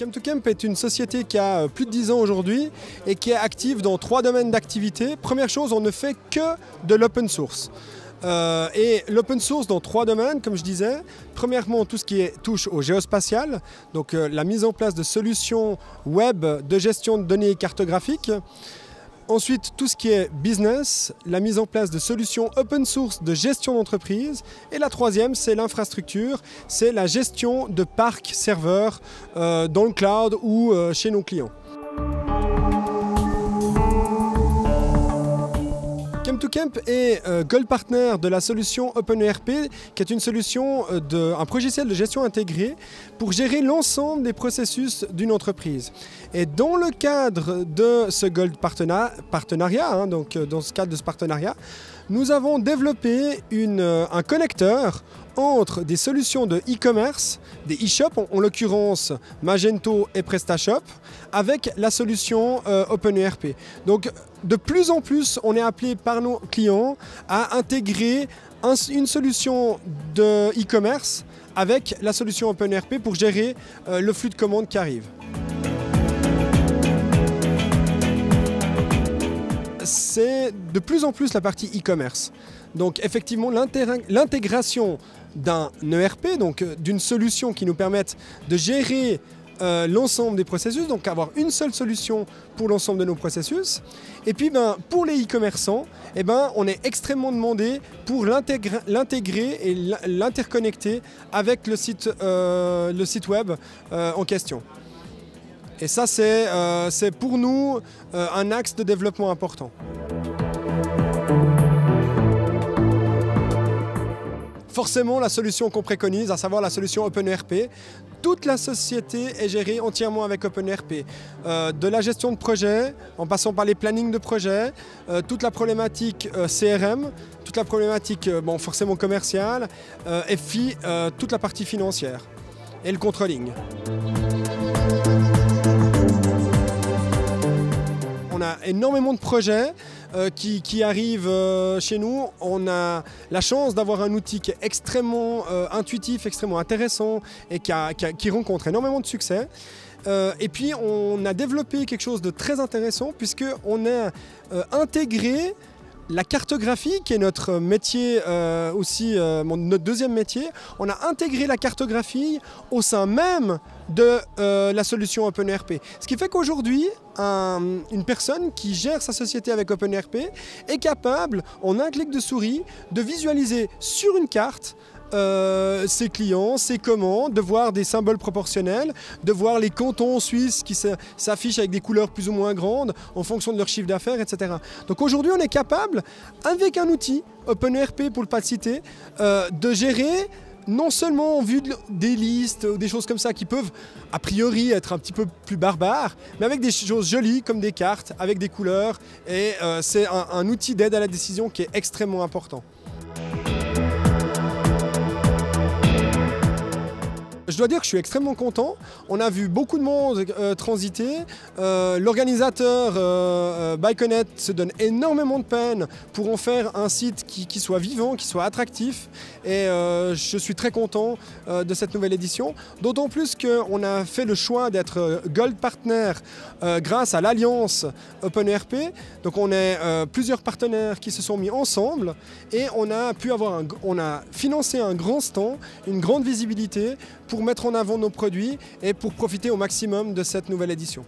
Chem2Camp est une société qui a plus de 10 ans aujourd'hui et qui est active dans 3 domaines d'activité. Première chose, on ne fait que de l'open source. Et l'open source dans 3 domaines, comme je disais. Premièrement, tout ce qui touche au géospatial, donc la mise en place de solutions web de gestion de données cartographiques. Ensuite, tout ce qui est business, la mise en place de solutions open source de gestion d'entreprise. Et la troisième, c'est l'infrastructure, c'est la gestion de parcs serveurs dans le cloud ou chez nos clients. Chem2Camp est Gold Partner de la solution OpenERP, qui est une solution, un logiciel de gestion intégré pour gérer l'ensemble des processus d'une entreprise. Et dans le cadre de ce Gold Partenariat, donc dans ce cadre de ce partenariat, nous avons développé un connecteur entre des solutions de e-commerce, des e-shops, en l'occurrence Magento et PrestaShop, avec la solution OpenERP. Donc de plus en plus, on est appelé par nos clients à intégrer une solution de e-commerce avec la solution OpenERP pour gérer le flux de commandes qui arrive. C'est de plus en plus la partie e-commerce. Donc effectivement, l'intégration d'un ERP, donc d'une solution qui nous permette de gérer l'ensemble des processus, donc avoir une seule solution pour l'ensemble de nos processus. Et puis pour les e-commerçants, on est extrêmement demandé pour l'intégrer et l'interconnecter avec le site web en question. Et ça, c'est pour nous un axe de développement important. Forcément, la solution qu'on préconise, à savoir la solution OpenERP, toute la société est gérée entièrement avec OpenERP. De la gestion de projet, en passant par les plannings de projet, toute la problématique CRM, toute la problématique forcément commerciale, FI, toute la partie financière et le controlling. On a énormément de projets qui arrivent chez nous. On a la chance d'avoir un outil qui est extrêmement intuitif, extrêmement intéressant et qui rencontre énormément de succès. Et puis on a développé quelque chose de très intéressant puisqu'on a intégré la cartographie, qui est notre métier aussi, notre deuxième métier. On a intégré la cartographie au sein même de la solution OpenERP. Ce qui fait qu'aujourd'hui, une personne qui gère sa société avec OpenERP est capable, en un clic de souris, de visualiser sur une carte ses clients, ses commandes, de voir des symboles proportionnels, de voir les cantons suisses qui s'affichent avec des couleurs plus ou moins grandes en fonction de leur chiffre d'affaires, etc. Donc aujourd'hui, on est capable, avec un outil, OpenERP pour ne pas le citer, de gérer non seulement en vue des listes ou des choses comme ça qui peuvent a priori être un petit peu plus barbares, mais avec des choses jolies comme des cartes, avec des couleurs, et c'est un outil d'aide à la décision qui est extrêmement important. Je dois dire que je suis extrêmement content. On a vu beaucoup de monde transiter. L'organisateur Byconet se donne énormément de peine pour en faire un site qui soit vivant, qui soit attractif. Et je suis très content de cette nouvelle édition. D'autant plus qu'on a fait le choix d'être Gold Partner grâce à l'alliance OpenERP. Donc on est plusieurs partenaires qui se sont mis ensemble et on a financé un grand stand, une grande visibilité pour mettre en avant nos produits et pour profiter au maximum de cette nouvelle édition.